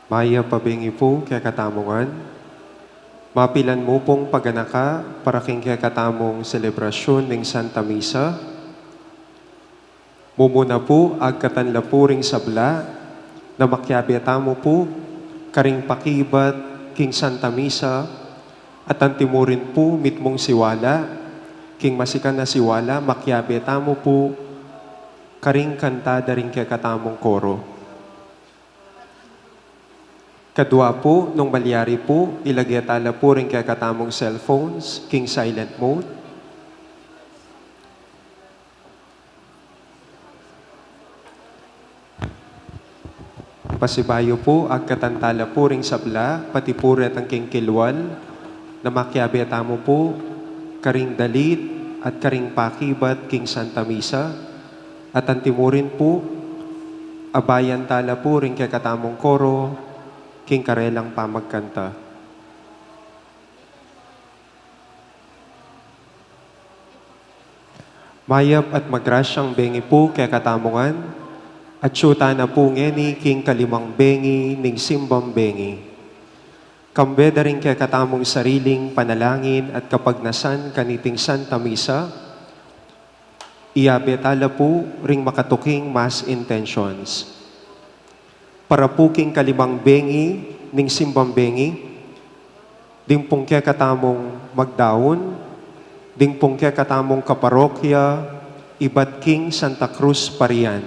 Maya pabingi po kaya katamungan, mapilan mo pong paganaka para king kaya katamong selebrasyon ng Santa Misa, mumuna po agkatanla po ring sabla, na makyabeta mo po, karing pakibat king Santa Misa, at antimurin po mitmong siwala, king masikan na siwala, makyabeta mo po, karing kantada ring kaya katamong koro. Kadwa po, nung malyari po, ilagyatala po rin kaya katamong cellphones, king silent mode. Pasibayo po, agkatantala po ring sabla, pati po rin ang king kilwal, na makyabeta mo po, karing dalit at karing pakibat king Santa Misa, at antimurin po, abayan tala po rin kaya katamong koro, king karelang pamagkanta. Mayap at magrasyang bengi po kaya katamungan, at syuta na po ngeni king kalimang bengi ning simbang bengi. Kambeda rin kaya katamong sariling panalangin at kapagnasan kaniting Santa Misa, iabetala po ring makatuking mass intentions. Para po king kalimang bengi, ning simbang bengi, ding pong kaya katamong magdaon, ding pong kaya katamong kaparokya, ibat king Santa Cruz Parian.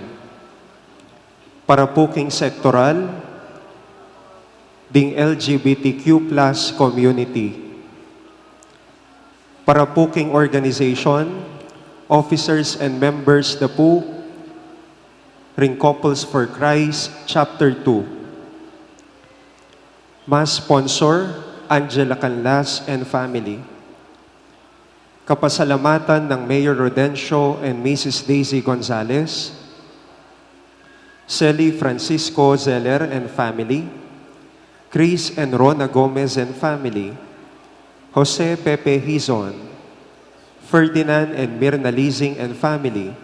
Para po king sektoral, ding LGBTQ plus community. Para po king organization, officers and members na po, ring Couples for Christ, Chapter 2. Mass sponsor, Angela Canlas and family. Kapasalamatan ng Mayor Rodencio and Mrs. Daisy Gonzalez, Celi Francisco Zeller and family, Chris and Rona Gomez and family, Jose Pepe Hizon, Ferdinand and Mirna Lizing and family,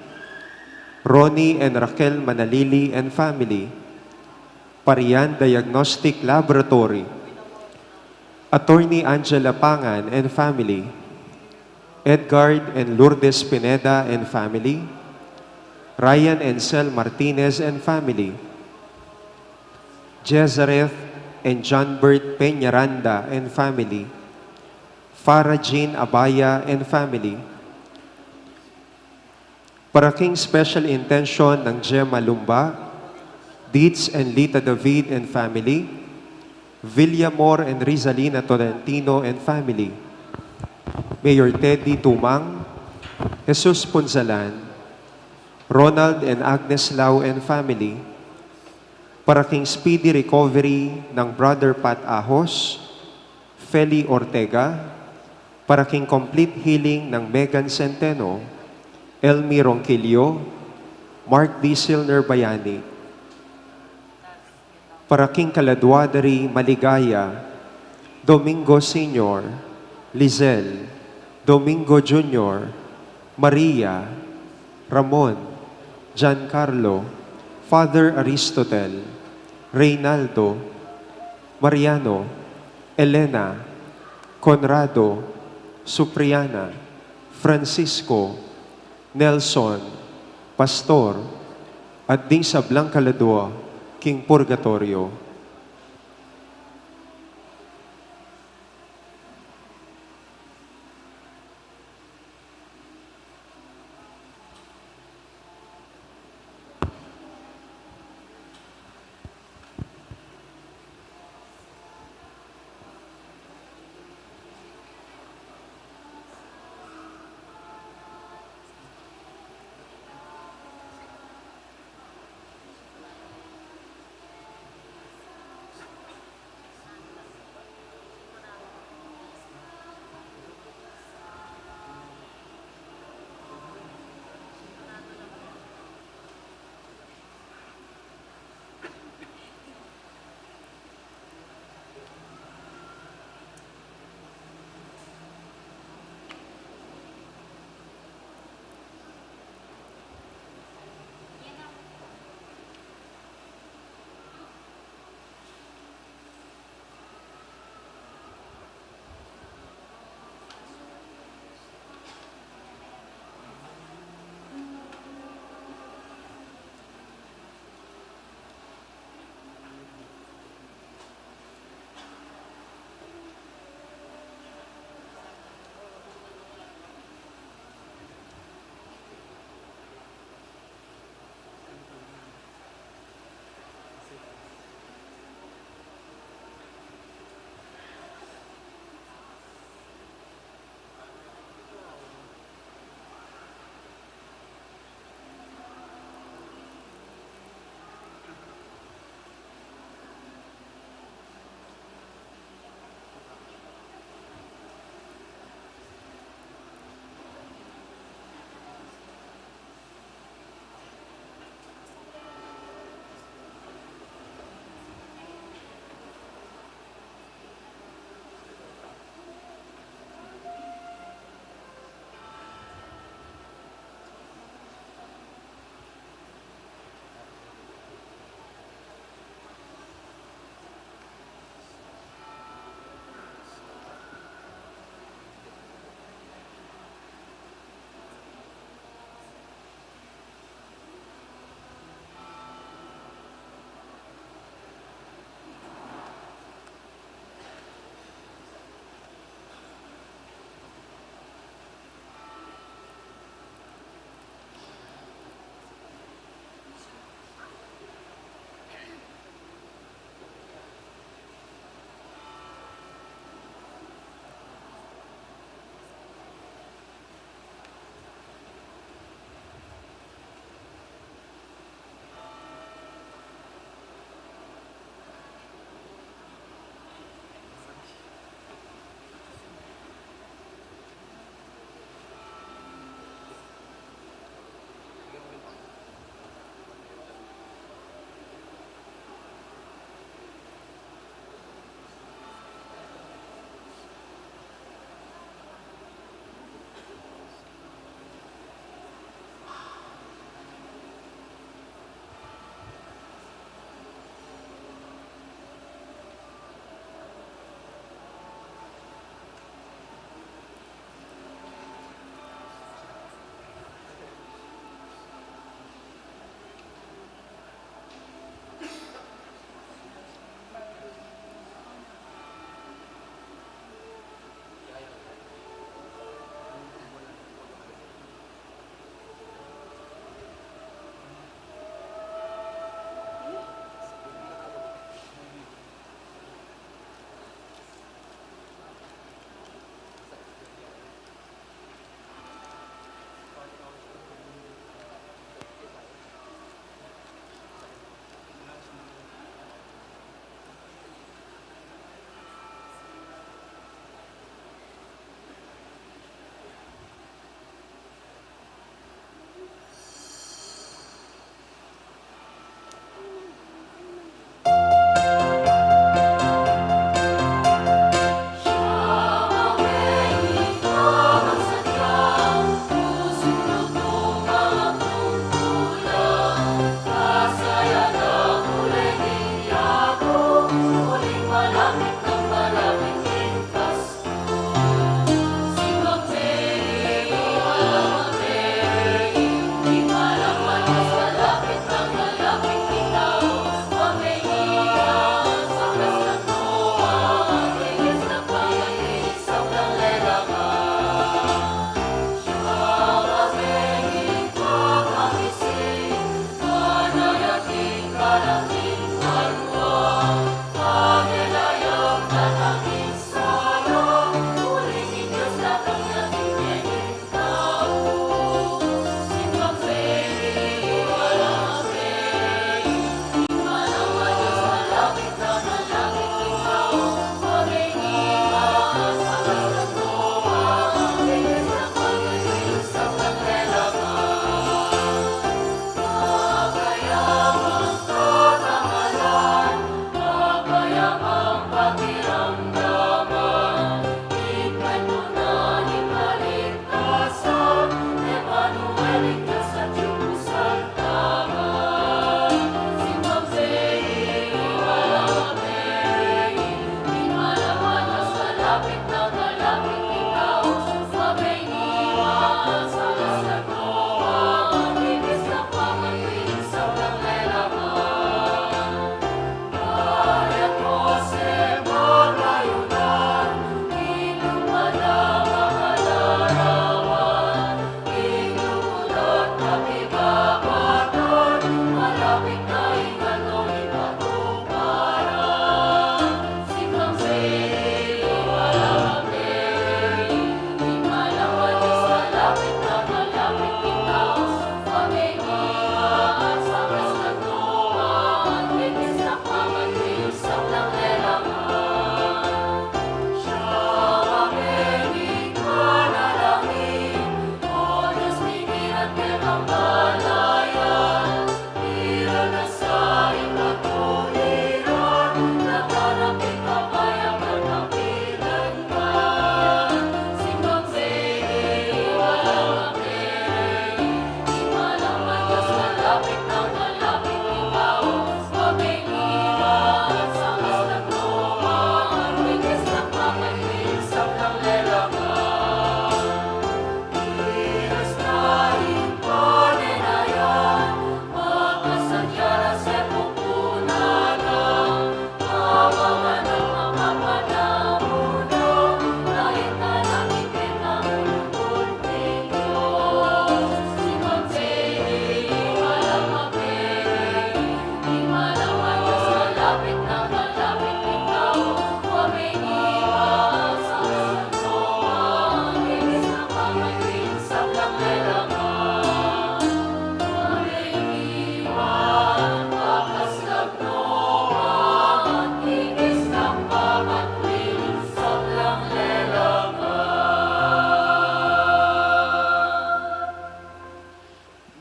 Ronnie and Raquel Manalili and family, Parian Diagnostic Laboratory, Attorney Angela Pangan and family, Edgard and Lourdes Pineda and family, Ryan and Sel Martinez and family, Jezareth and John Bert Peñaranda and family, Farah Jean Abaya and family. Para king special intention ng Gemma Lumba, Dietz and Lita David and family, Villamor and Rizalina Tolentino and family, Mayor Teddy Tumang, Jesus Punzalan, Ronald and Agnes Lau and family, para king speedy recovery ng Brother Pat Ahos, Feli Ortega, para king complete healing ng Megan Centeno, Elmi Ronquillo, Mark D. Silner Bayani, para king Kaladwadari Maligaya, Domingo Sr., Lizel, Domingo Jr., Maria, Ramon, Giancarlo, Father Aristotel, Reynaldo, Mariano, Elena, Conrado, Supriana, Francisco, Nelson, Pastor, at ding sa Blancaladua, King Purgatorio.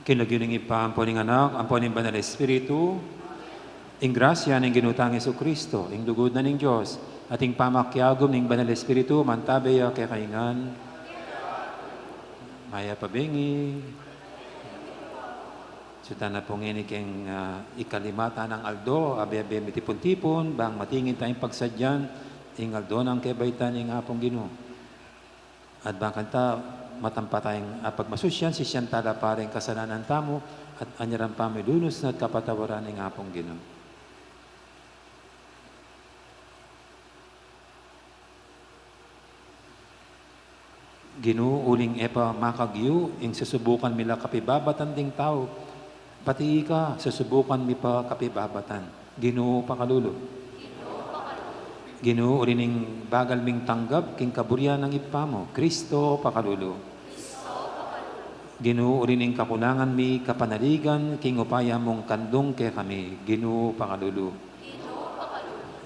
Kinagiling ipampo ng anak, ampo ng banal na Espiritu, ing grasya ng ginutang Yesu Kristo, ing lugod na ng Diyos, at ing pamakyagom ng banal na Espiritu, mantabaya kay kaingan, maya pabingi, suta na pong inikeng ikalimata ng aldo, abe-abe mitipon-tipon, bang matingin tayong pagsadyan, ing aldo ng kebaitan ng apong Ginoo. At bang kanta, matampa tayong pagmasusyan, sisyan tala pareng kasalanan tamo, at anyaran pa may lunos na kapatawaran ng apong Ginoo. Ginoo uling epa makagyu, ing susubukan mila kapibabatan ding tao, pati ka, susubukan mi pa kapibabatan. Ginoo pakalulo. Ginoo urining bagal ming tanggap, king kaburyan ng ipamo. Kristo pakalulo. Ginoo urining kakulangan mi kapanaligan, king upaya mong kandong kay kami. Ginoo pakalulo.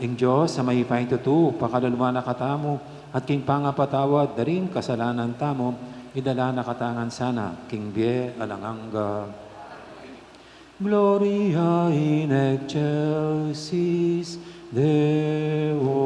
Ing Diyos sa may paitutu, pakalulwa na katamo, at king pangapatawad, darin kasalanan tamo, idala na katangan sana, king bie alanganga. Gloria in excelsis Deo.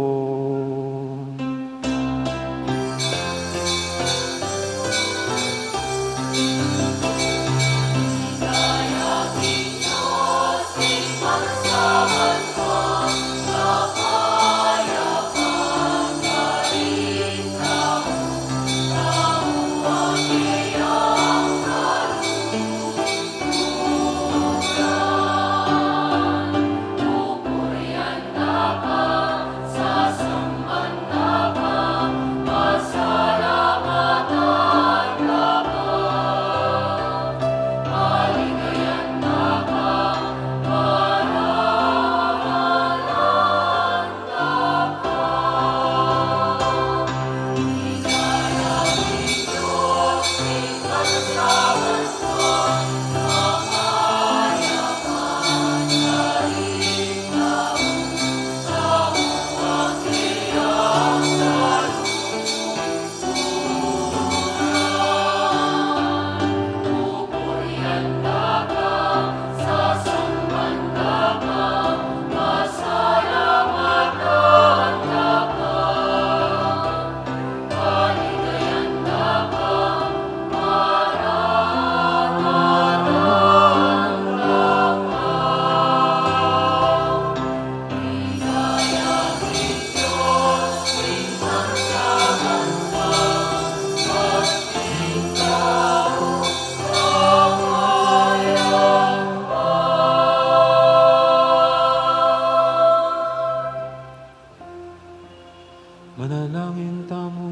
Manalangin tamo.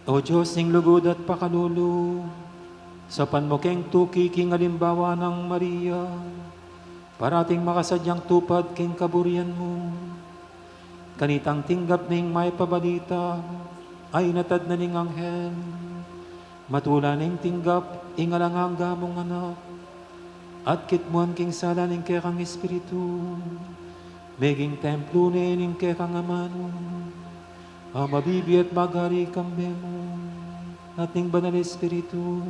O Diyos ning lugod at pakalulo, sa panmukeng tuki king alimbawa ng Maria, parating makasadyang tupad king kaburian mo, kanitang tinggap ning may pabalita, ay natad na ning anghel, matula ning tinggap, ingalangangga mong anak, at kitmuan king sala ning kekang Espiritu, meging templo ning kekang amano, mabibi at magari kambe mo, at ning banal Espiritu,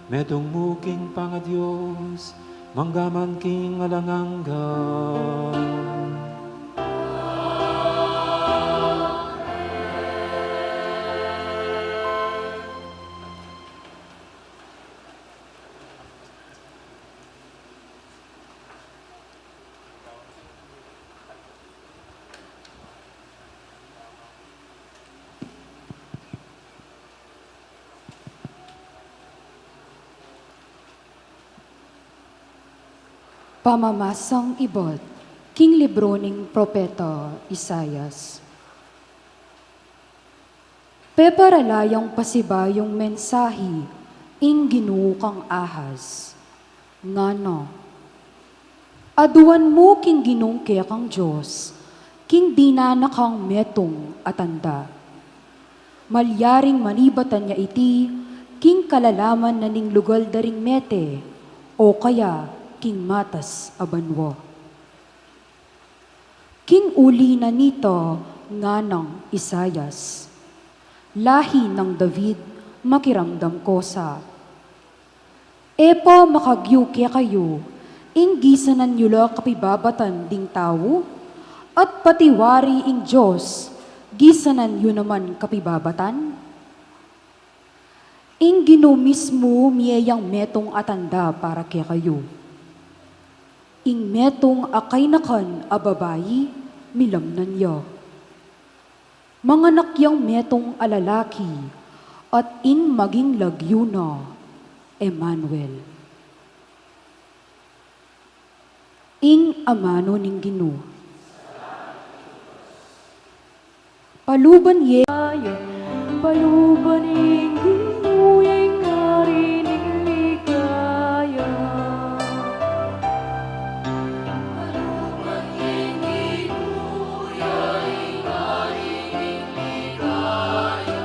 metong muking pangadiyos, manggaman king alangangga. Pamamasang ibot, King Libro ning Propeta Isayas. Peparalayang pasibayong mensahe, ing Ginoo kang ahas. Ngano, aduan mo king Ginong kaya kang Diyos, king dinana kang metong atanda. Malyaring manibatan niya iti, king kalalaman na ning lugal daring mete, o kaya king matas abanwa. King uli na nito nga ng Isayas, lahi ng David, makiramdam ko sa. Epo makagyu kaya kayo, inggisanan yula kapibabatan ding tao, at patiwari ing Diyos, gisanan yun naman kapibabatan. Ing Ginoo mismo miyayang metong atanda para kaya kayo. Ing metong akay nakan a babayi, milamnan ya. Mga nakyang metong alalaki, at in maging lagyo na, Emmanuel. Ing amano ning Ginoo. Paluban ye, Paluban ing ginuyay ngarinig ligaya. Paluban ing ginuyay ngarinig ligaya.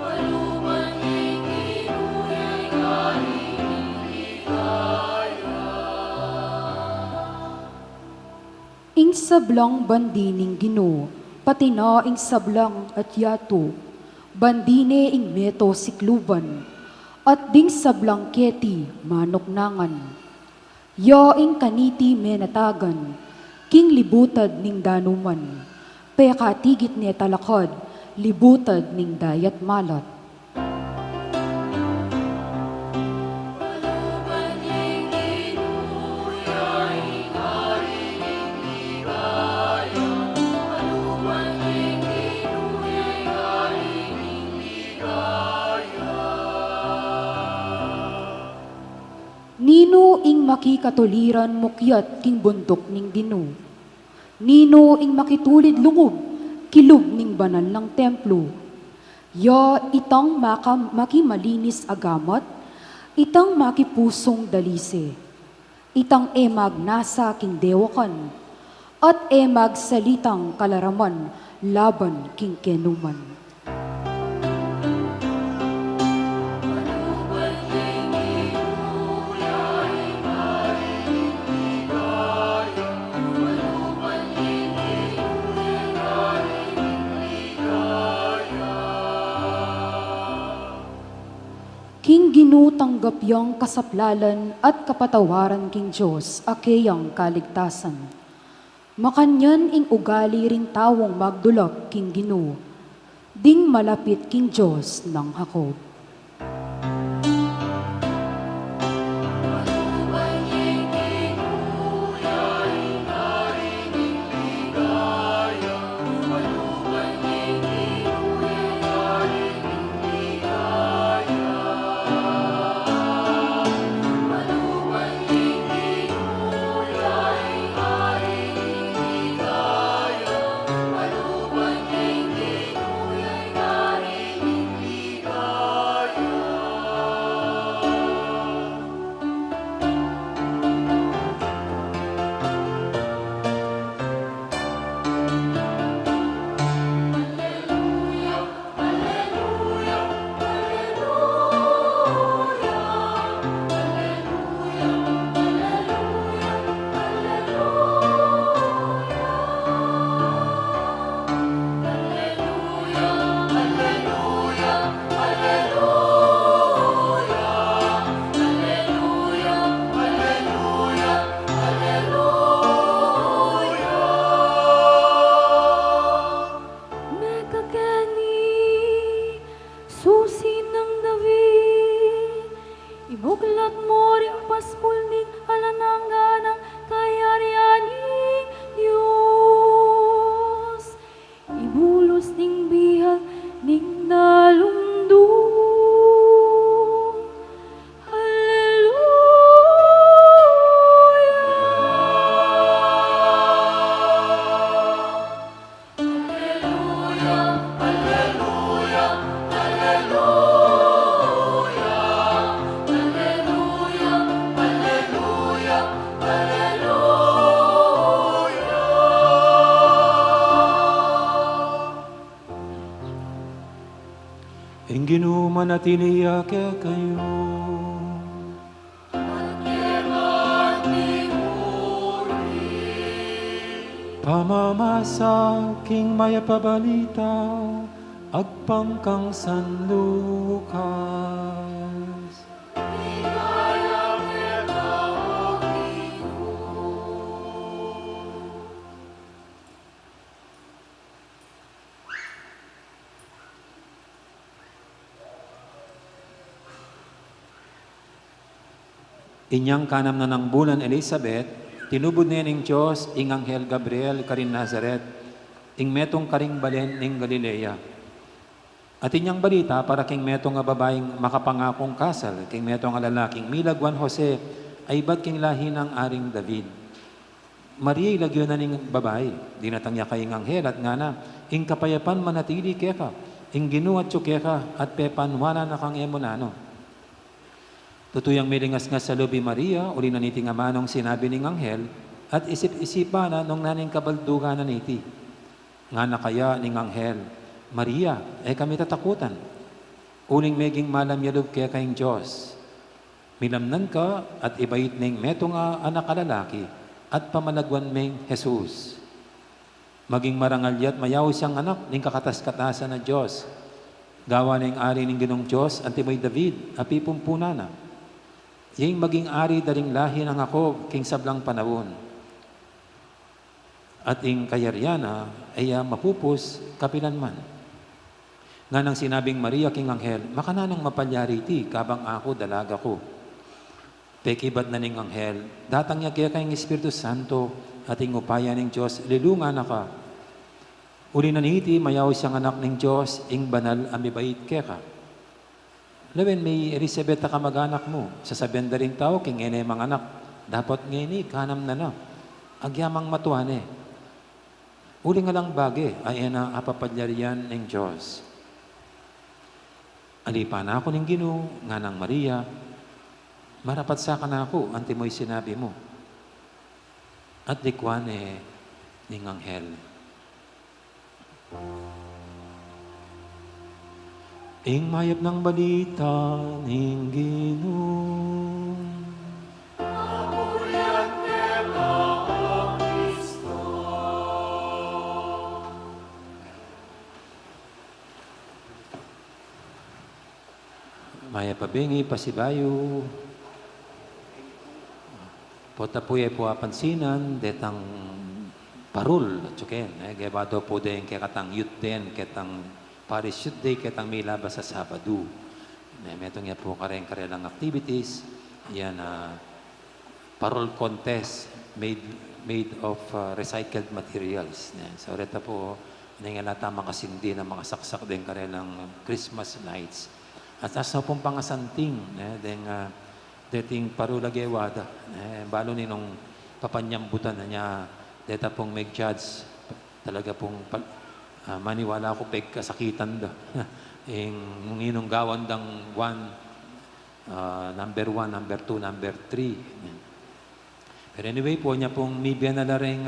Paluban ing ginuyay ngarinig ligaya. ing sablang bandining Ginoo, pati na ing sablang at yato, bandine ing meto sikluban, at ding sablang keti manoknangan. Ya ing kaniti menatagan, king libutad ning danuman, pekatigit ni talakad, libutad ning dayat malat. Paluban ing ginuyay ngarinig ligaya. Paluban ing ginuyay ngarinig ligaya. Nino ing makikatuliran mukyat king bundok ning Ginoo. Nino ing makitulid lungog, kilub ning banal ng templo. Ya itang makimalinis agamat, itang makipusong dalise. Itang emag nasa king dewakan, at emag salitang kalaraman, laban king kenuman. Paluban ing ginuyay ngarinig ligaya. Paluban ing ginuyay ngarinig ligaya. King Ginoo tanggap yang kasaplalan at kapatawaran king Diyos, akeyang kaligtasan. Makanyan ing ugali ring tawong magdulak king Ginoo, ding malapit king Diyos ng Hakob. Paluban ing ginuyay ngarinig ligaya. Paluban ing ginuyay ngarinig ligaya. Paluban ing ginuyay ngarinig ligaya. Paluban ing ginuyay ngarinig ligaya. Mekakeni, susi ng David, ibuklat mo ring paspul ning alananga ng kayarian ning Diyos. Ibulos ning bihag ning nalumdum. Ing Ginoo manatiliya kaya kayo. Pamamasa king maya pabalita, agpangkang San Lucas. Inyang kanam na ng bulan Elizabeth, tinubod niya ning Diyos, ing Anghel Gabriel, karin Nazaret, ing metong karing balen ning Galilea. At inyang balita, para king metong nga babaeng makapangakong kasal, king metong nga lalaking milagwan Jose, ay ba't king lahi ng aring David. Maria ilagyo na ning babae, dinatang niya kay Anghel at nga na, ing kapayapan manatili keka, ing ginuat keka, at pepan wala na kang emonano. Tutuyang milingas nga sa lubi Maria, uli na niti nga manong sinabi ning Anghel, at isip-isipa na nung naning kabalduga na niti. Nga na kaya ning Anghel, Maria, kami tatakutan. Uling meging malam yalub kaya kayong Diyos. Milamnan ka at ibait ning meto nga anak kalalaki at pamanagwan ming Jesus. Maging marangalyat mayaw siyang anak ning kakatas-katasan na Diyos. Gawa ning ari ning Ginong Diyos, antimoy David, api pumpunana. Yung maging ari daring lahi ng ako, king sablang panahon. At ing kayaryana ay mapupus kapilanman. Nga nang sinabing Maria king Anghel, makananang mapalyari ti, kabang ako dalaga ko. Pekibat na ning Anghel, datang niya kaya kayong Espiritu Santo, at ing upaya ng Diyos, lilunga na ka. Uli na niti, mayaw siyang anak ng Diyos, ing banal amibait kaya ka. Lawen, may Elizabeth na kamag-anak mo. Sasabihan da rin tao, king ene mga anak. Dapat ngayon kanam na. Agyamang matuane. Uli nga lang bagi, ay na apapadyarian ng Diyos. Alipa na ako ng Ginoo, nga ng Maria. Marapat sa ka na ako, anti mo'y sinabi mo. At likwane ning Anghel. Ing mayap ng balita ning Ginoo. Maya pabingi pasibayo. Pota po po apansinan detang parul at suken. Gebado po din katang youth din katang Paris Youth Day, ketang may labas sa Sabado. Metong yan po karelang activities. Yan, parol contest made of recycled materials. So, reta po, nangyalata makasindi na makasaksak din karelang Christmas lights. At asa pong pangasanting, dating parulagewada. Balo ni nung papanyambutan na niya, deta pong may judge, talaga pong maniwala ko peg kasakitan da. Nung inong gawan dang number 1, number 2, number 3. Pero anyway po, niya pong mibya na rin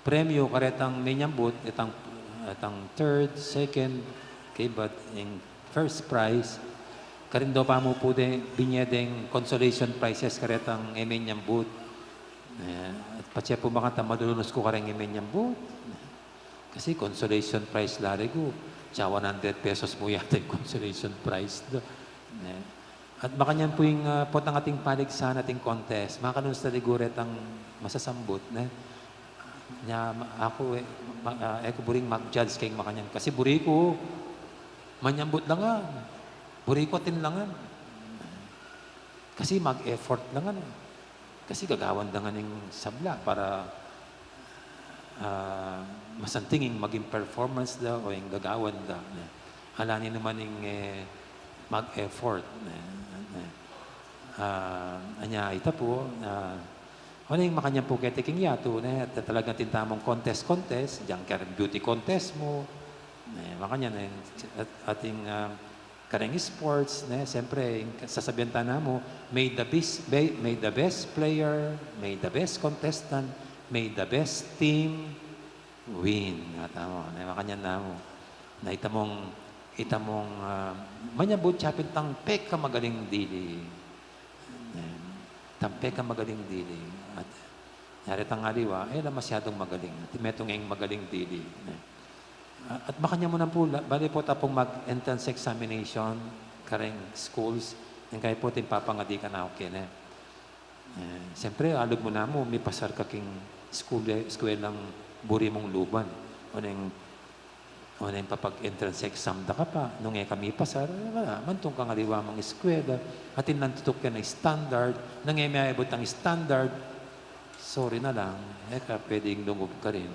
premyo karetang may nyambut, itang third, second, okay, but in first prize, karin daw pa mo po din binyedeng consolation prizes karetang may nyambut. At patsya po makanta, madulunos ko karing may nyambut. Kasi consolation prize lari ko. Siya 100 pesos mo yata yung consolation prize do. At makanyan po yung pot ng ating paligsan, ating contest. Makanuns na liguret ang masasambot. Ako buring mag-judge kay makanyan. Kasi buri ko, manyambot langan. Buri ko tinlangan. Kasi mag-effort langan. Kasi gagawan langan yung sabla para masantingin maging performance daw o yung gagawan daw. Halanin naman yung mag-effort. Anya ita po, ano yung makanya po kaya tiking yato, talagang tintamong contest, diyan karen beauty contest mo, makanya na ating kareng sports, siyempre, sasabihan na mo, may the best player, may the best contestant, may the best team win. Makanya na mo. Na itamong manyabot chapit tang pek ka magaling dili. Tampek ka magaling dili. At yari tang aliwa, masyadong magaling. Timetong yung magaling dili. At baka niya mo na po, bali po tapong mag-entrance examination, kareng schools, yung kayo po papangadi ka na okay na. Siyempre, alog mo na mo, may pasar ka king school ng buri mong luban. O na yung papag-entrance exam da ka pa. Nung kami pasar, wala, mantong kang aliwa mong eskwela. Atin lang tutok ka ng standard. Nang may abot ang standard, sorry na lang, pwedeng lungog ka rin.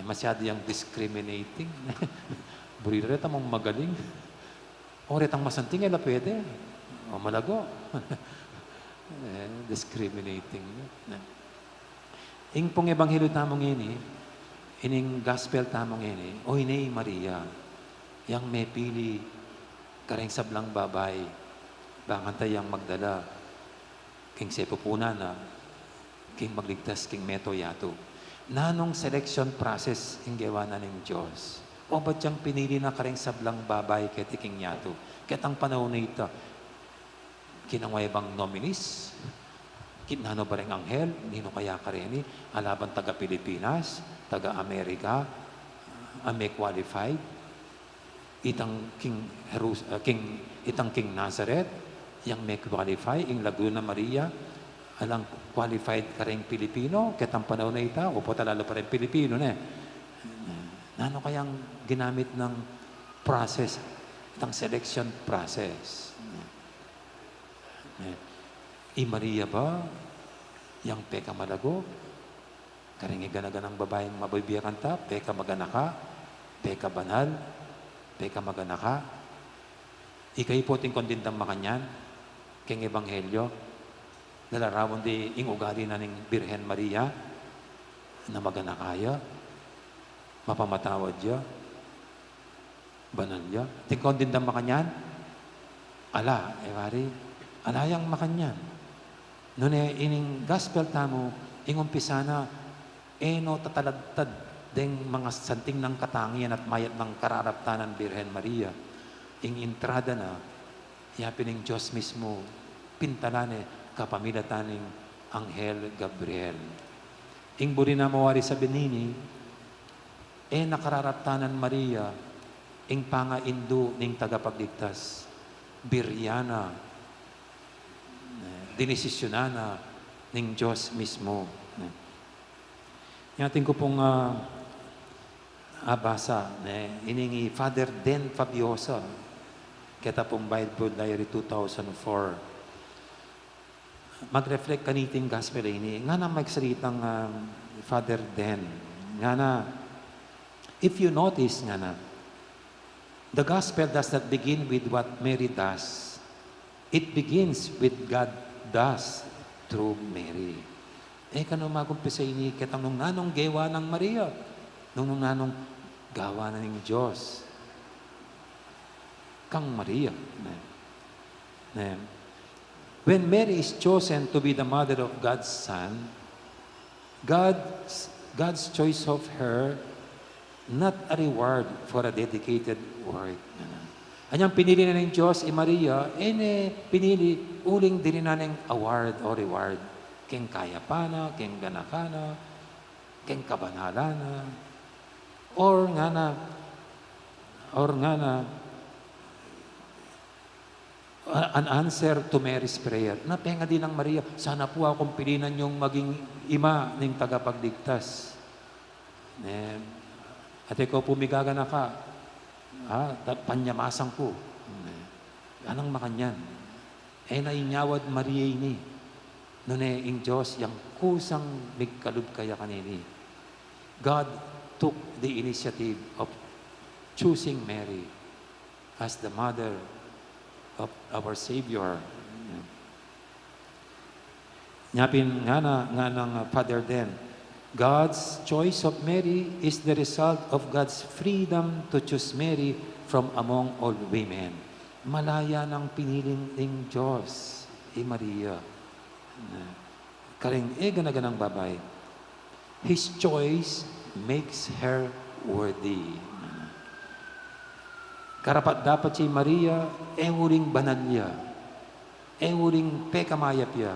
Masyado yung discriminating. Buri rin mong magaling. O rin ang masanting, pwede. O malago. Discriminating. Ing pong ebanghelyo tamong ini, ining gospel tamong ini, o inay Maria, yang may pili, kareng sablang babay, bangantay yang magdala, king sepupuna na, king magligtas, king meto yato. Nanong selection process ang gawa na ng Diyos? O ba't yung pinili na kareng sablang babay kaya king yato? Kaya ang panahon na ito, kinangway bang nominees? Kinano ba rin anghel? Nino kaya ka rin? Alaban taga Pilipinas, taga Amerika, may qualified? Itang King Nazareth, yang may qualify, ing Laguna Maria, alang qualified ka rin Pilipino, kitang panahon na ita, o po talalo pa rin Pilipino na Nano kayang ginamit ng process, itang selection process? Maria ba, yang peka malago, karingi ganaganang babaeng mabibiyakan ta, peka maganaka, peka banal, peka maganaka, ikay po ting kondintang makanyan, king ebanghelyo, nalarawan di ing ugali na ning Birhen Maria, na maganakaya, mapamatawad ya, banal ya, ting kondintang makanyan, ala, ewari, alayang makanyan. Noon ining gospel tamo, ingumpisa na, no tatalagtad deng mga santing ng katangian at mayat ng kararaptanan Birhen Maria. Ing entrada na, yapin ng Diyos mismo, pintalane, kapamilataning Anghel Gabriel. Ing buri na mawari sa binini, nakararaptanan Maria, ing panga-indo ning tagapagligtas, Biryana, dinisisyonan ng Diyos mismo. Yatin ko pong abasa, iningi Father Den Fabiosa, kita pong Bible Diary 2004. Mag-reflect kaniting gospel ini. Nga na magsalitang Father Den. Nga na, if you notice nga na, the gospel does not begin with what Mary does. It begins with God does through Mary. Kano magumpisa ini kitang nung nanong gawa ng Maria, nung nanong gawa na ng Diyos. Kang Maria. When Mary is chosen to be the mother of God's Son, God's choice of her, not a reward for a dedicated work. Anyang pinili na ng Diyos, Maria, pinili, uling din na ng award o reward. King kayapana, king ganakana, king kabanalana, or nga na, an answer to Mary's prayer. Napenga din ng Maria, sana po akong pilinan yung maging ima ng tagapagligtas. At ikaw pumigaga na ka, panyamasan ko. Anong makanyan? Nainyawad Maria ini. Noon ing Diyos, yung kusang migkalub kaya kanini. God took the initiative of choosing Mary as the mother of our Savior. Nyapin nga ng Father Den, God's choice of Mary is the result of God's freedom to choose Mary from among all women. Malaya ng piniling ng Diyos, Maria. Karing ganaganang babay. His choice makes her worthy. Karapat dapat si Maria, uling banal niya, uling pekamayap niya.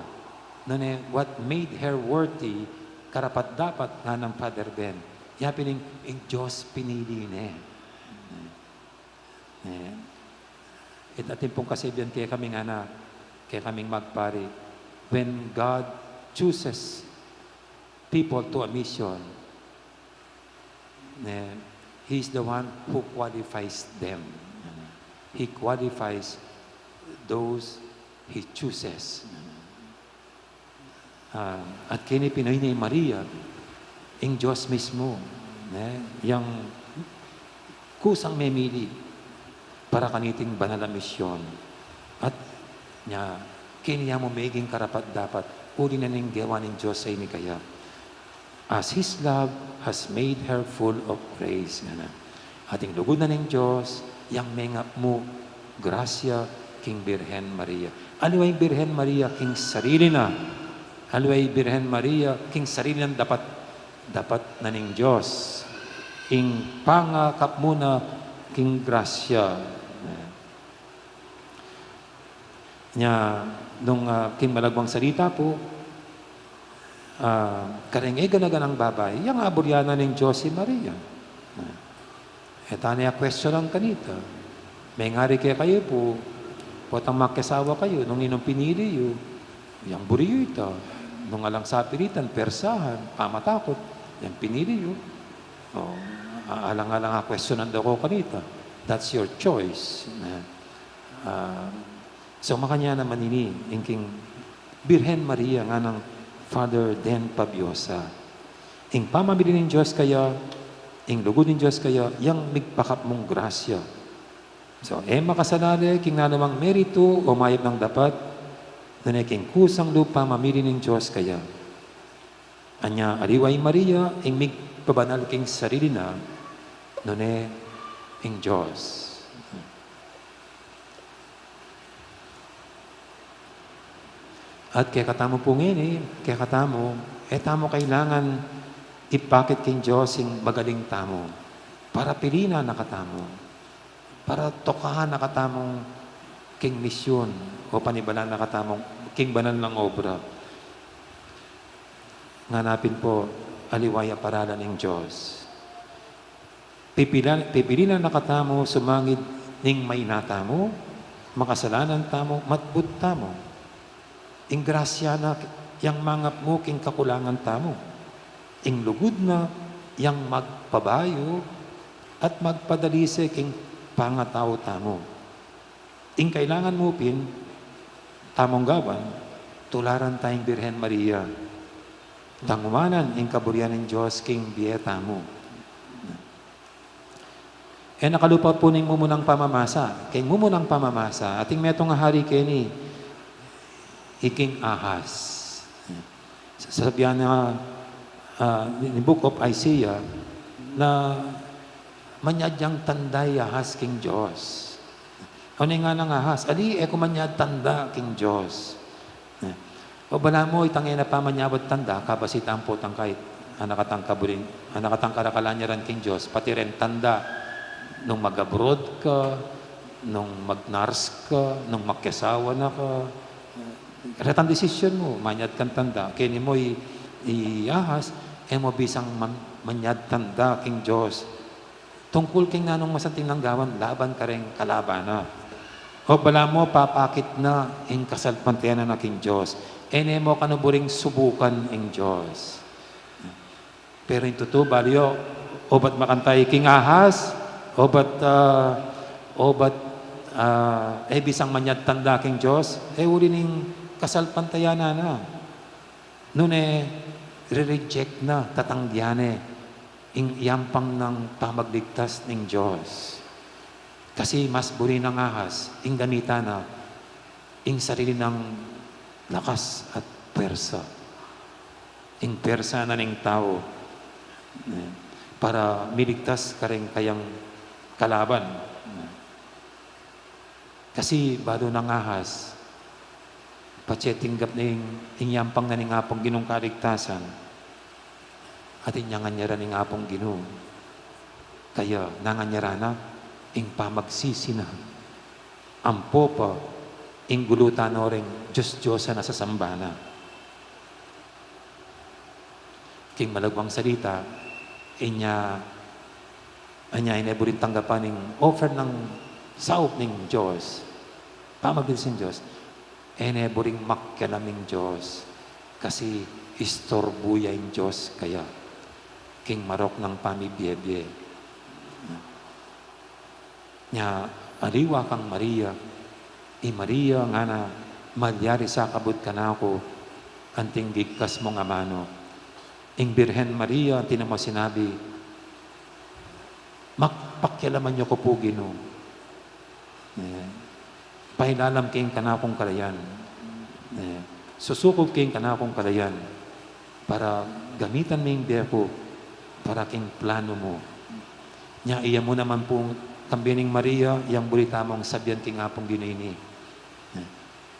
What made her worthy, karapat dapat nga ng Father Ben, Yapining, Diyos pinili na. At atin pong kasibyan kaya kaming anak, kaya kaming magpari. When God chooses people to a mission, He's the one who qualifies them. He qualifies those He chooses. At kini Pinoy ni Maria, ang Diyos mismo, yung kusang memili para kaniting banal na misyon. At kiniya mo maging karapat dapat, uli na ning gawa ng Diyos sa ini kaya. As His love has made her full of grace. Ating lugod na ng Diyos, yang mengap mo, grasya, King Birhen Maria. Aliway Birhen Maria, King sarili na. Aliway Birhen Maria, King sarili na dapat na ng Diyos. Ing pangakap muna, King grasya. Nung King malagwang salita po, ganaganang babay, yung aburyana ng Diyos si Maria. Tanya question lang kanita. May ngari kaya kayo po, potang magkasawa kayo, nung inong pinili yu, yung buriyo ito, nung alang sapiritan, persahan, pamatakot, yung pinili yu. Alang-alang questionan daw ko kanita. That's your choice. So makanya naman ini, King Birhen Maria nga ng Father Den Pabiosa. Ing pamamili ng Diyos kaya, ing lugod ng Diyos kaya, yang migpakap mong grasya. So, makasanali, king na namang merito o mayab ng dapat, na king kusang lupa mamili ng Diyos kaya. Anya, aliway Maria, ing migpabanal king sarili na, nune, ing Diyos. At kaya katamo po ngayon kaya katamo, tamo kailangan ipakit king Diyos yung magaling tamo. Para pilina nakatamo. Para tokahan nakatamong king misyon o panibalan nakatamong king banal ng obra. Nganapin po, aliwaya paralan ng Diyos. Pipilinan nakatamo, sumangid ning may natamo, makasalanan tamo, matbut tamo. Ing grasya na yang mangap mo king kakulangan tamo. Ing lugod na yang magpabayo at magpadalise king pangataw tamo. Ing kailangan mo pin tamong gawan tularan tayong Birhen Maria. Tangumanan ing kaburian ng Diyos king bieta mo. Nakalupa po ning mumunang pamamasa. King mumunang pamamasa ating metong hari keni King Ahas. Sasabihan na ni Book of Isaiah na manyadyang tanday Ahas King Diyos. Ano nga ng Ahas? Ali, kumanyad tanda King Diyos. O bala mo, itangin na pa manyabot tanda, kabasitan po tang kahit anakatang kabuling, anakatang karakalanyaran King Diyos, pati rin tanda nung mag-abroad ka, nung mag-nars ka, nung magkasawa na ka, retang desisyon mo, manyad kang tanda. Kini mo i-ahas, mo bisang manyad tanda, King Diyos. Tungkol king nanong masanting langgawan, laban ka rin kalabana. O bala mo, papakit na ing kasalpantiyanan na King Diyos. Mo kanuburing subukan ing Diyos. Pero yung totoo, baliyo, o ba't makantay King Ahas? O ba't bisang manyad tanda King Diyos? Uli ning kasalpantayanan na. Nune, re-reject na, tatanggyan ing yampang ng pamagligtas ng Diyos. Kasi mas buri ng ahas, ing ganita na, ing sarili ng lakas at pwersa. Ing pwersa na ng tao para miligtas ka rin kayang kalaban. Kasi bado ng ahas, patsetinggap na ing yampang na ng apong ginong kaligtasan at inyanganyaran ng apong ginong. Kaya nanganyara na ing pamagsisi na ampo pa ing gulutan o ring Diyos-Diyosa na sa sambana. King malagwang salita, anya inaburin tanggapan ng offer ng saop ng Diyos. Pamabilis ng Diyos. Inaburing makyalaming Diyos. Kasi istorbuya yung Diyos kaya king marok ng pamibiyebye. Nya, aliwa kang Maria. Maria nga na malyari sa kabut ka na ako anting gigkas mong amano. Ing Birhen Maria, ang tinamo sinabi, makpakyalaman niyo ko po, Ginoo. Pahilalam kayong kanakong kalayan. Susukob kayong kanakong kalayan para gamitan mo yung biya ko para king plano mo. Nya, iya mo naman pong kambining Maria, yang bulita mong sabyan king apong ginoini.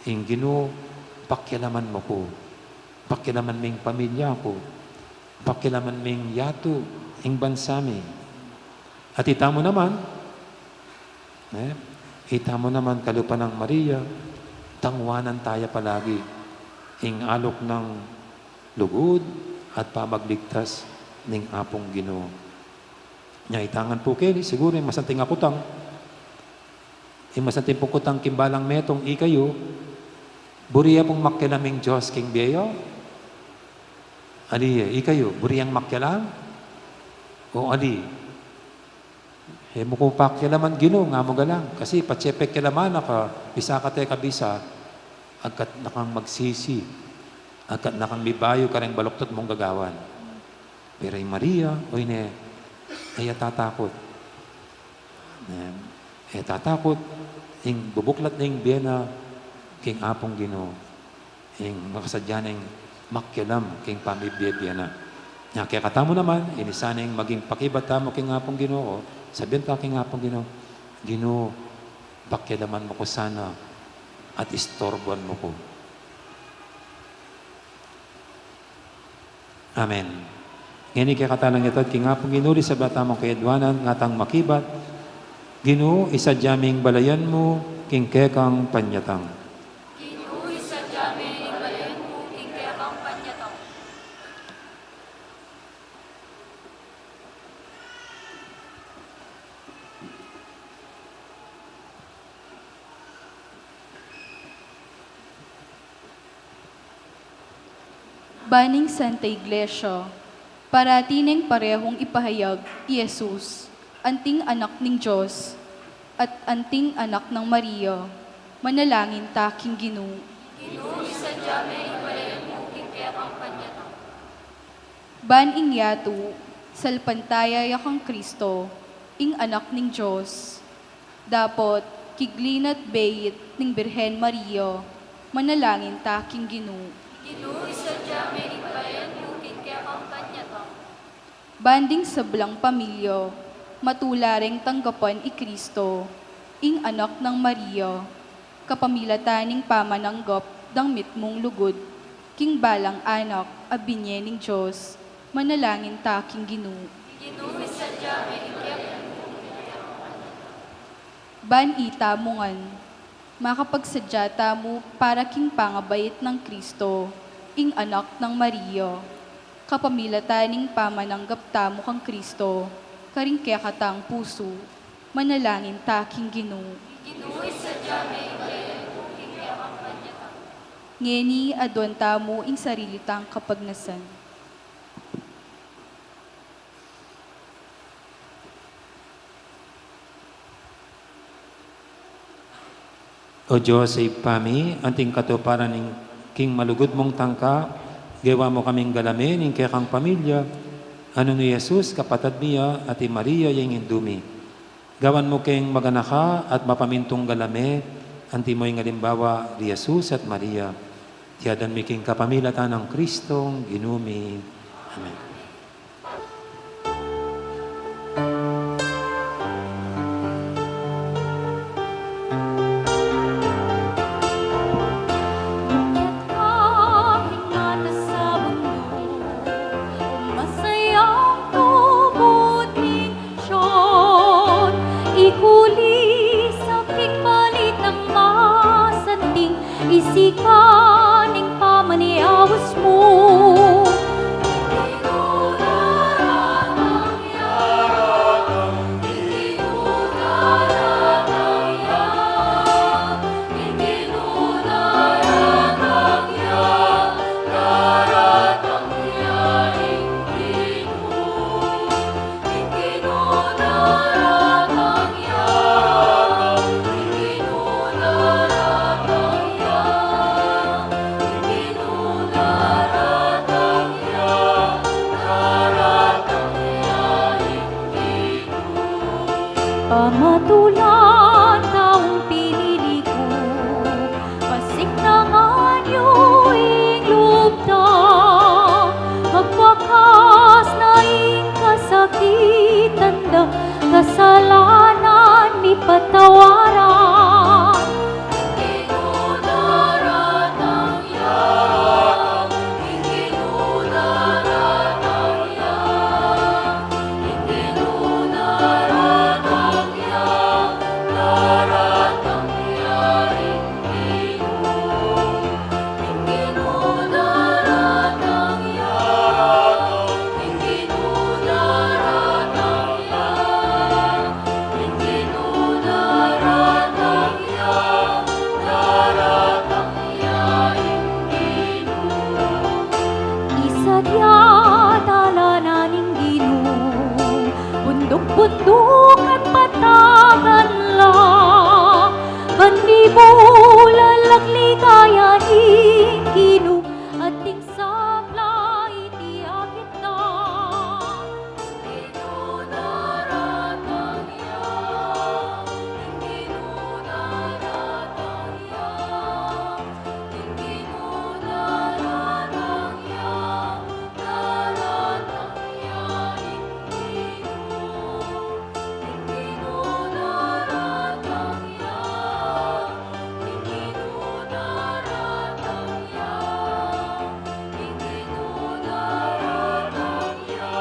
Ing Ginoo, pakyalaman mo ko. Pakyalaman mo yung pamilya ko. Pakyalaman mo yung yato, yung bansa mo. At itamo naman, itamo naman kalupa ng Maria, tangwanan tayo palagi, ing alok ng lugod at pamagligtas ng apong Ginoo. Nya itangan po kini, siguro yung masanting akutang, yung masanting pukutang kimbalang metong ikayo, buriya pong makyalaming Diyos king biyo, ali, ikayo, buriyang makyalam, o ali, mo kung pakyalaman Ginoo nga mo galang. Kasi patsepek kyalaman ka, bisa ka te kabisa, agkat nakang magsisi, agkat nakang mibayo ka rin baloktot mong gagawan. Pero yung Maria, oy ne, ay tatakot. Tatakot, yung bubuklat na yung biyena, king apong Ginoo, yung makasadya na yung makyalam, king pamibiyebiyena. Kaya katamo naman, inisanay maging pakibata mo king apong Ginoo, sabihin ka king apong Ginoo, Ginoo, pakyalaman mo ko sana at istorbuan mo ko. Amen. Ngini kaya katalang ito, king apong Ginoo, sa bata mong kayadwanan, ngatang makibat, Ginoo, isa jaming balayan mo, king kekang panyatang. Ginoo, isa jaming balayan mo, king kekang panyatang. Baning Santa Iglesia, paratineng parehong ipahayag, Jesus, anting anak ng Diyos, at anting anak ng Maria, manalangin taking Ginoo. Ginoo, isa jaming balayan mo, king kekang panyatang. Baning yato, salpantaya yakang Kristo, ing anak ng Diyos, dapot kiglinat bayit ng Birhen Maria, manalangin taking Ginoo. Ginoo, isa jaming balayan mo, king kekang panyatang. Banding sablang pamilya, matulareng tanggapan i Kristo, ing anak ng Maria, kapamilataning pamananggap dang mitmong lugod, king balang anak, abinye ng Diyos, manalangin taking Ginoo. Ginoo, isa jaming kekang Ban ita mongan, makapagsadyata mo para king pangabayit ng Kristo, ing anak ng Maria, kapamilataning pamananggap tamo kang Kristo, karing katang puso, manalangin taking Ginoo. Ginoo, isa jaming balayan mo, king kekang panyatang. Ngeni adwan tamo ing sarili tang kapagnasan. O Diyos, ay pami, anting katuparan ng king malugod mong tangka, gawa mo kaming galamin, ng kekang pamilya, ano ni Jesus, kapatad niya, at Maria, yung indumi. Gawan mo keng maganaka at mapamintong galame, anti mo yung alimbawa, ni Jesus at Maria. Tiyadan mi king kapamilatan ng Kristong ginumi. Amen. Isikaning pamaniawas mo. sadya dalananing Ginoo, bundok-bundok at patagan lang, bandibo lalakligayan ing Ginoo, at ting sabla iti akit na. Ginoo naratang ya, Ginoo naratang ya, Ginoo naratang ya, naratang ya ing Ginoo, Ginoo naratang ya, Ginoo naratang ya, Ginoo naratang ya,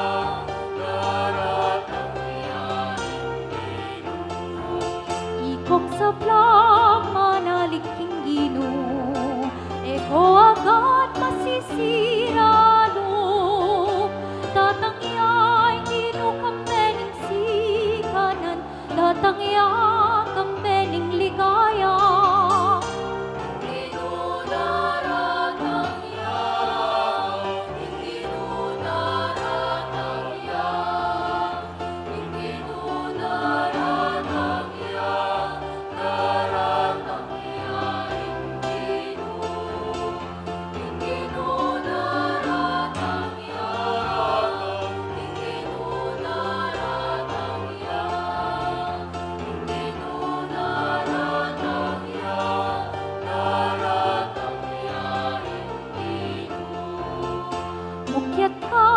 naratang ya ing Ginoo. Ikok sa blang manaliking Ginoo, eko agad masisiralo, tatangyay Ginoo kambening sikanan, tatangya kambening ligaya. Ginoo naratang ya, Ginoo naratang ya, Ginoo naratang ya, naratang ya ing Ginoo, Ginoo naratang ya, Ginoo naratang ya, Ginoo naratang ya, naratang ya ing Ginoo. Mukyat ka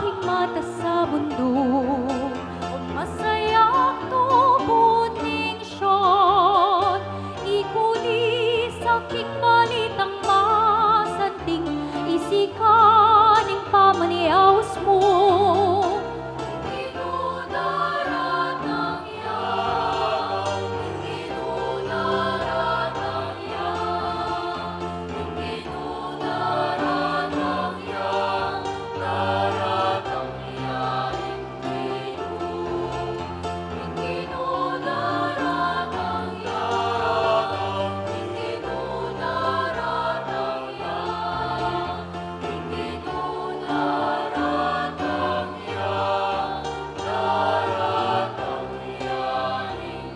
king mata sa bundok, o masayak tubod ning syon, ikuli sa king balitang masanting, isikaning pamaniaws mo. Ginoo naratang ya, Ginoo naratang ya, Ginoo naratang ya, naratang ya ing Ginoo, Ginoo naratang ya, Ginoo naratang ya, Ginoo naratang ya, naratang ya ing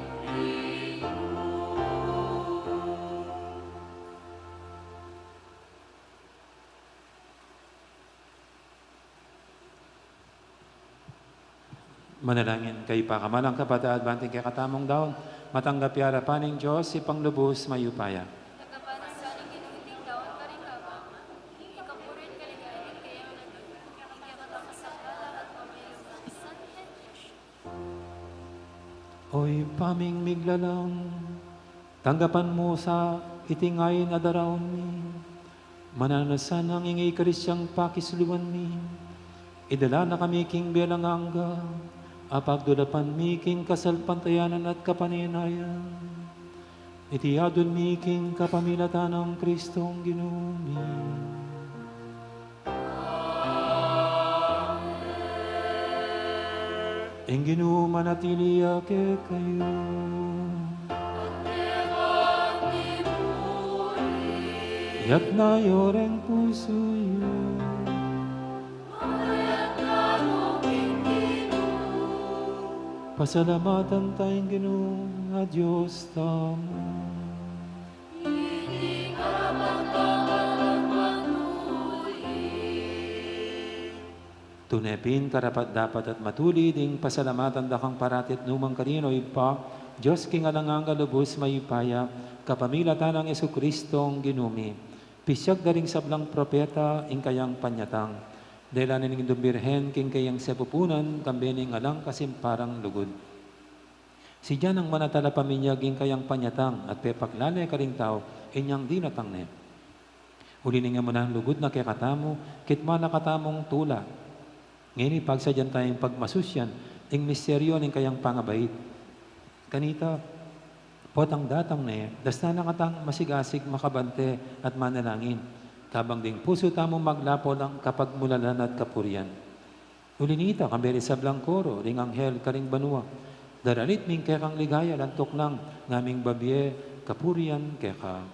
Manalangin kay pakamalang kapatid, banting kay katamong daon, matanggap yara paning Diyos, si panglubos mayupaya. Oy paming miglalang, tanggapan mo sa itingayin adaraon mi, mananasan ang ingay karisyang pakisluan mi, idala na kami king belanganga, apagdulapan mi king kasalpantayanan at kapaninayan, itiyadon mi king kapamilatan ng Kristong Ginoo mi. Ang Ginoo manatili ake kayo. Yak na yoreng puso yo. Pasalamatan tayong Ginoo nga Diyos tamo. Tunepin karapat dapat at matuli ding pasalamatan dakang paratit numang kanino ipa, Diyos king alangang kalubos mayipaya, kapamilatan ng Jesucristong ginumi. Pisyag daring sablang propeta, ing kayang panyatang. Dahil ning dumbirhen, king kayang sepupunan, kambening alang kasimparang lugod. Si Diyan ang manatala paminyag, ing kayang panyatang, at pepaklalay ka ring tao, inyang dinatang ne. Uli nga mo na lugod na kay katamo, kitma na katamong tula. Ngayon ipagsadyan tayong pagmasusyan, ing misteryo ng kayang pangabait. Kanita, potang datang na dasta na katang masigasig makabante at manalangin. Kabang ding puso tamo maglapo lang kapag mulalan at kapurian. Ulinita, kamberi sa blangkoro, ring anghel karing banua. Daralit ming kekang ligaya, lantok nang naming babye, kapurian keka.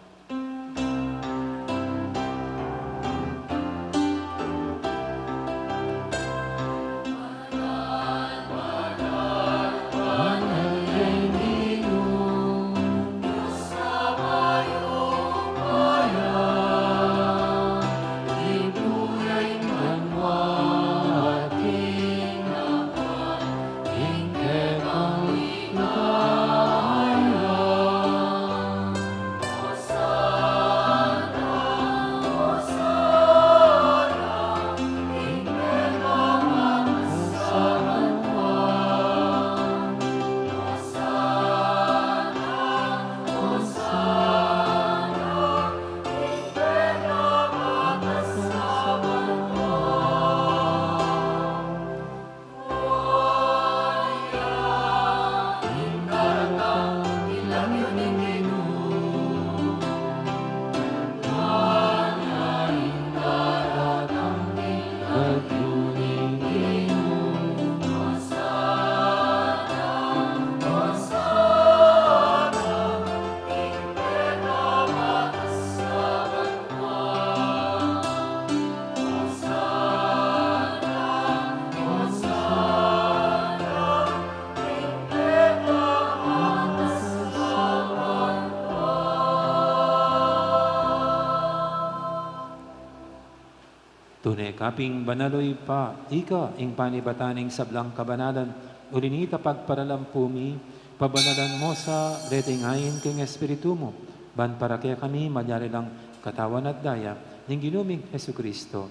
Tunay kaping banaloy pa, ika, ing panibataning sablang kabanalan, ulinita pagparalampumi, pabanalan mo sa retingayin king Espiritu mo, ban para kaya kami madyari lang katawan at daya, ning ginuming Heso Kristo.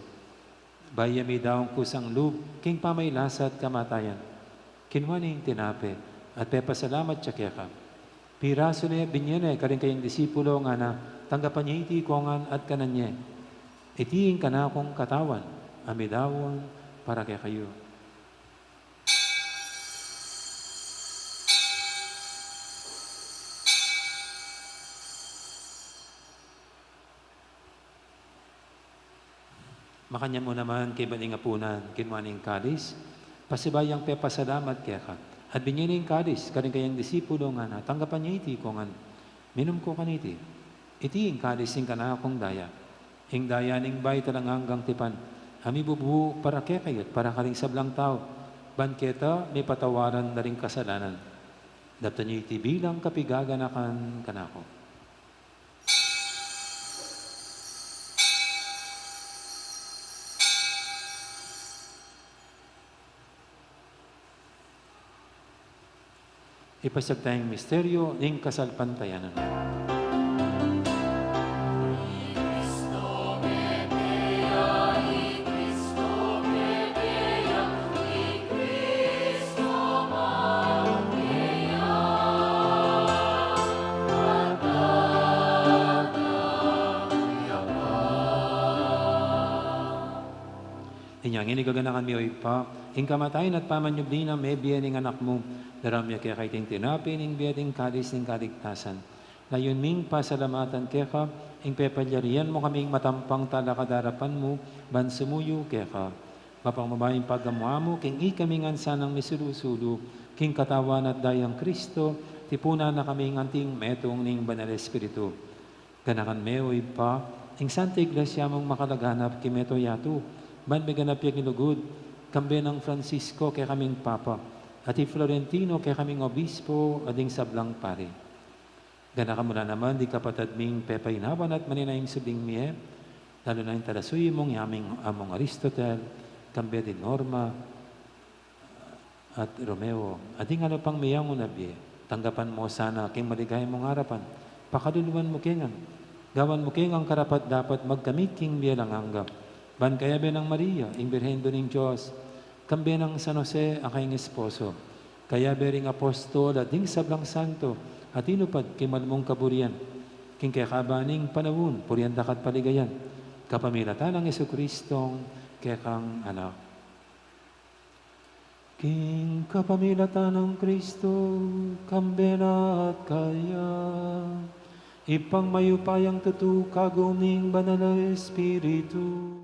Bayami daong kusang lub, king pamaylasa at kamatayan, kinwaning tinape, at pepasalamat siya kaya ka. Piraso na binyene, karing kayang disipulo nga na, tanggapan niya iti kongan at kananye, itiing ka na akong katawan, amidawon para kay kayo. Makanya mo naman kay baningapunan, kinwaning kalis, pasibayang pepasalamat kaya ka. At binyaning kalis, karing kayang disipulo nga na, tanggapan niya iti kongan, minum ko kaniti, itiing kalis ing ka na akong daya. Ing dayaning bay talang hanggang tipan, ami bubu para kaya kayot, para karing sablang tao, banketa may patawaran na ring kasalanan. Dapta niyo iti bilang kapigaganakan kanako. Ipasag tayong misteryo ng kasalpantayanan. Inyang inigaganakan mi oy pa, ing kamatayin at pamanyubli na may biyaning anak mo, daramya kaya kay ting tinapin, ing biyaning kalis ng kaligtasan. Layon ming pasalamatan kaya ka, ing pepalyarian mo kaming matampang talakadarapan mo, ban sumuyo kaya ka. Mapang mabayang paggamuha mo, king ikaming ansanang misulusulu, king katawan at dayang Kristo, tipuna na kaming anting metong ning banal Espiritu. Ganakan me oy pa, ing Santa Iglesia mong makalaganap kimeto yato, ban beganap yung inugod, kambe ng Francisco kay kaming Papa, at i Florentino kay kaming Obispo, ading sablang pare. Gana ka muna naman, di kapatad ming pepaynawan at maninayang subing miye, lalo na yung talasuy mong yaming among Aristotel, kambe din Norma, at Romeo. Ading ano pang miyang unabye, tanggapan mo sana king maligay mong harapan, pakaluluan mo kingan, gawan mo kingang karapat dapat magkamit king biyalang anggap. Ban kaya ng Maria, ing Birhen ng Diyos, kambe ng San Jose, akayong esposo, kaya bering apostol at ding sablang santo, at inupad kimalmong kaburian, king kaya kabaning panawun, purian dakat paligayan, kapamilatan ng Yesu Kristong kaya kang anak. King kapamilatan ng Kristo, kambe na at kaya, ipang mayupayang tutu kaguming banal na Espiritu.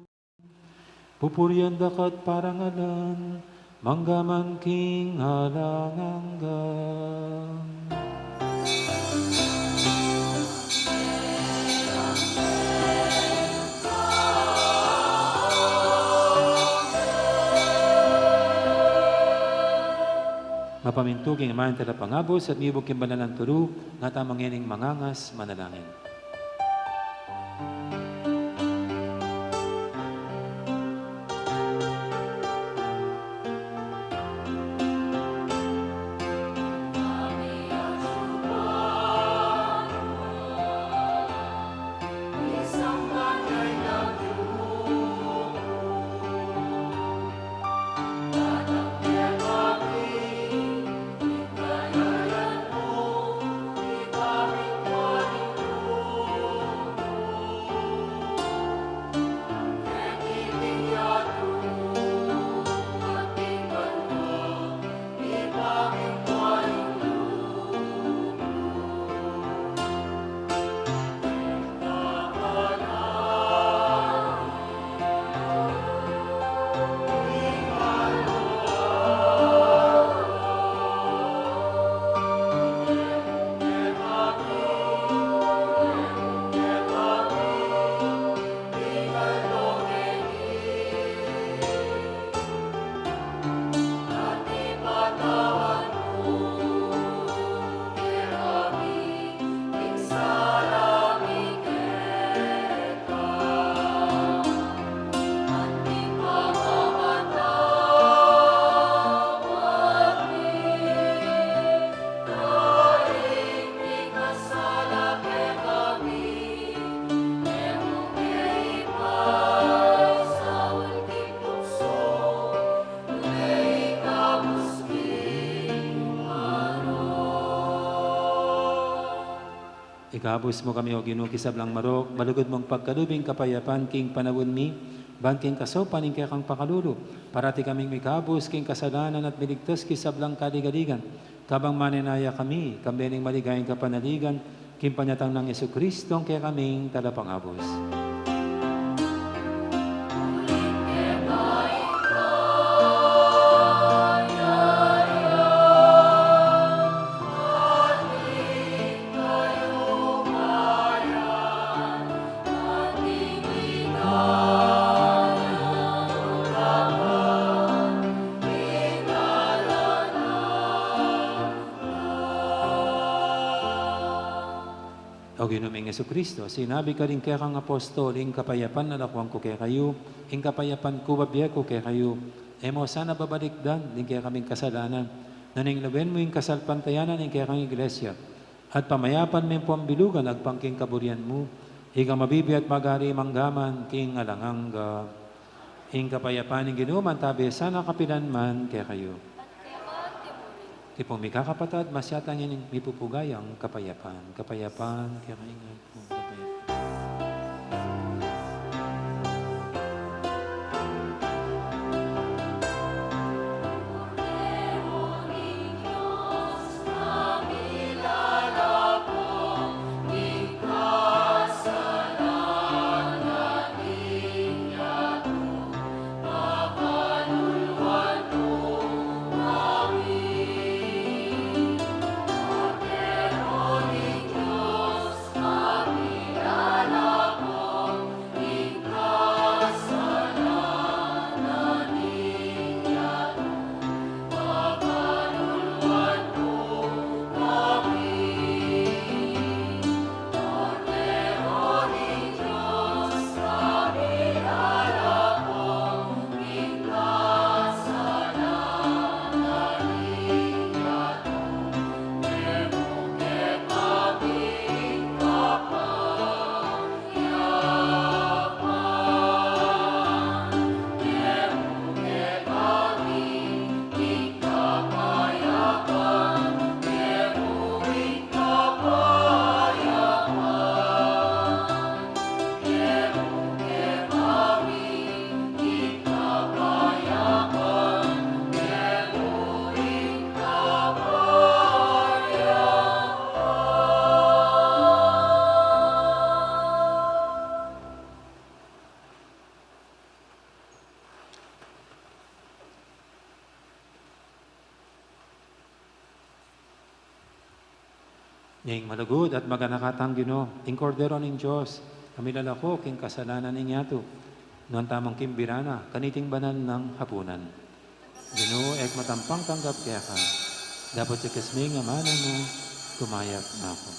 Pupurian dakat parangalan, manggaman king halanganggan. Mapamintuging imahan tala pangabos at mibog kimbanalan turu, nga tamang yaning mangangas manalangin. Ikabus mo kami o ginukisablang marok, balugod mong pagkalubing kapayapan king panawon mi, ban king kasopan ing kang pakalulu, parati kaming mikabus king kasalanan at miligtas kisablang kaligaligan, tabang maninaya kami, kambening maligayang kapanaligan, king panyatang ng Yesu Kristo ang kaya kaming talapangabos. O ginuming Yesu Kristo, sinabi ka rin kaya kang apostol, ing kapayapan na lakwang ko kaya kayo, ing kapayapan ko babiya ko kaya kayo, mo sana babalikdan, ing kaya kaming kasalanan, naning lawen mo ing kasalpantayanan, ing kaya kang iglesia, at pamayapan mo yung pambilugan, agpangking kaburian mo, ika mabibi at magari manggaman, king alangangga, ing kapayapan ing ginuman, tabi sana kapilan man kaya kayo. Tipong may kakapatad, masyatang yan may pupugayang kapayapan. Kapayapan, kaya kaingan po. Kapayapan. Ning malugod at maganakatang Ginoo, ing kordero ning Dios, kami lalako king kasalanan ning yato, noon tamang kimbirana, kaniting banal ng hapunan. Ginoo, ek matampang tanggap kaya ka, dapat sa kasming amanan mo, tumayap na ako.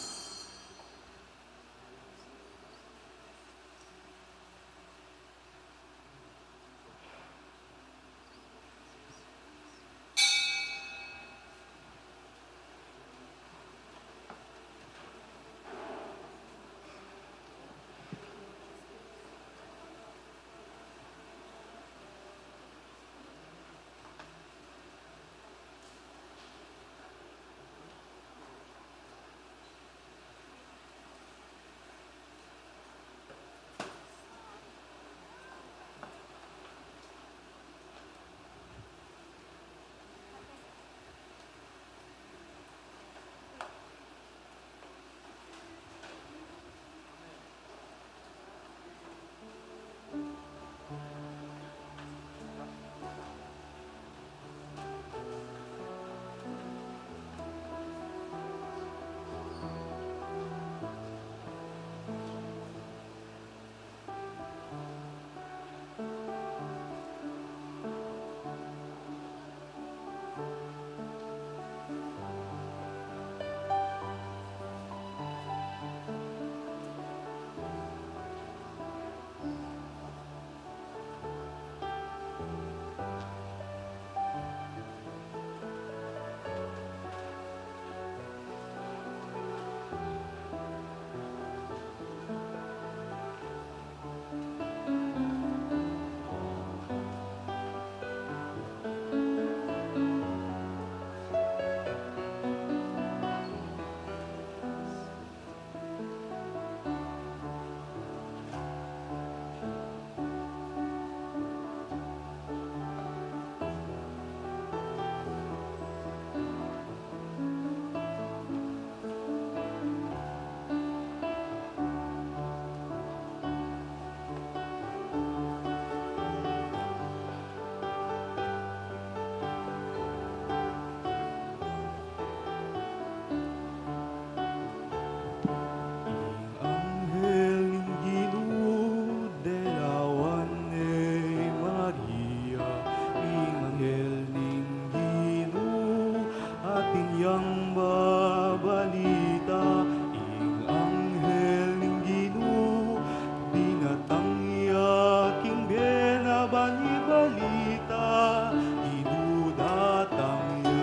laban ibalita, inudatang yan.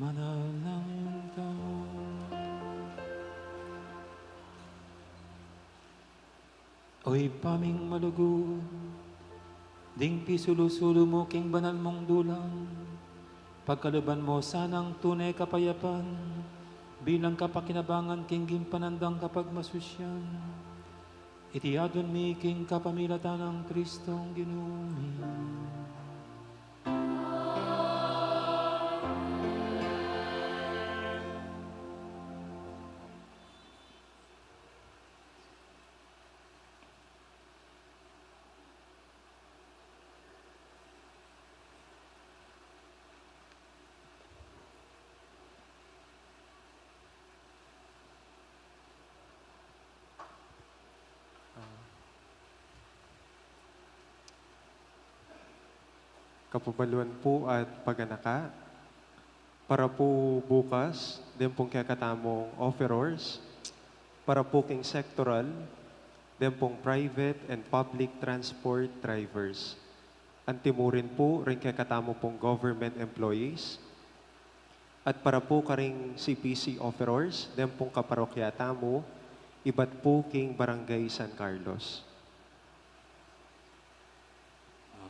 manalangin ka. Oy paming malugod, ding pisulusulo mo king banal mong dulang, pagkaluban mo sanang tunay kapayapan, bilang kapakinabangan king gimpanandang kapag masusyan. Itiadon mi king kapamilatan ng Kristong ginumi. Kapabaluan po at paganaka, para po bukas, din pong kaya katamong offerors, para po king sectoral, din pong private and public transport drivers. Antimurin po, rin kaya katamo pong government employees, at para po karing CPC offerors, din pong kaparokyata mo, iba't po king Barangay San Carlos.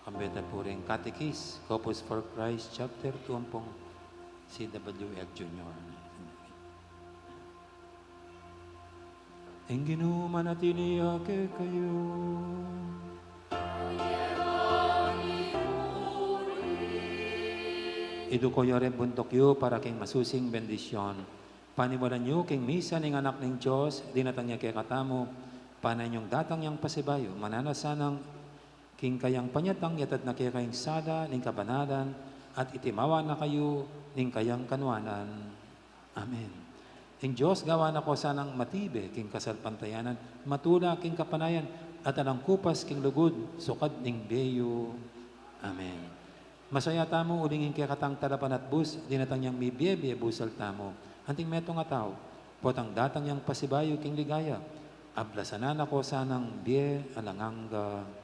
Kambeta po rin Catechist, Corpus for Christ, Chapter 2, ang pong CWF Junior. Ang ginumanatili ake kayo. Idu ko rin bundok yu para king masusing bendisyon. Paniwalan nyo king misa ning anak ng Diyos, dinatang niya kay katamo, panay niyong datang yang pasibayo, mananasanang king kayang panyatang yatad na kayang sada ning kabanalan at itimawa na kayo ning kayang kanwanan. Amen. Ing Diyos gawa na ko sanang matibe king kasalpantayanan, matula king kapanayan at anang kupas king lugod sukad ning beyo. Amen. Masaya tamo ulingin kay katang talapan at bus dinatang yang may biyebe busal tamo. Anting meto nga tao potang datang yang pasibayo king ligaya. Ablasanan ako sanang biye alanganga.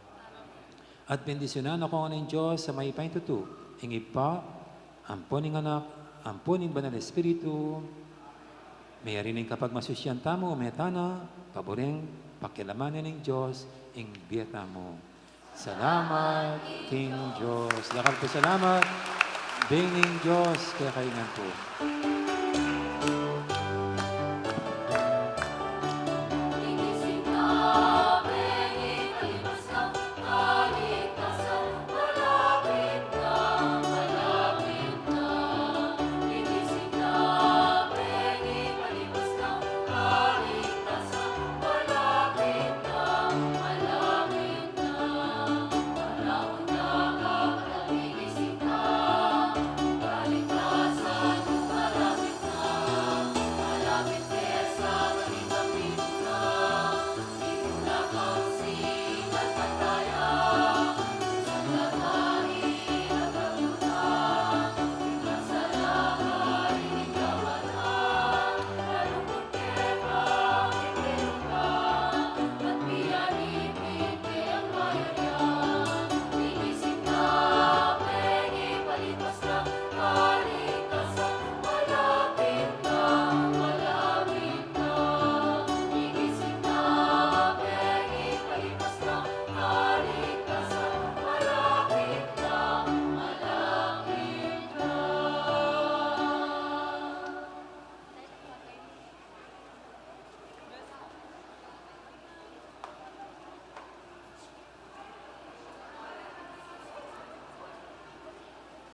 At bendisyonan ako ng Diyos sa may paintutu. Ingib pa, amponing anak, amponing banal espiritu. May arining kapag masusyan tamo, metana, paboreng, pakilamanin ng Diyos, ing biyeta mo. Salamat, King Diyos. Lakal po salamat, Binging Diyos, kaya kaingan po.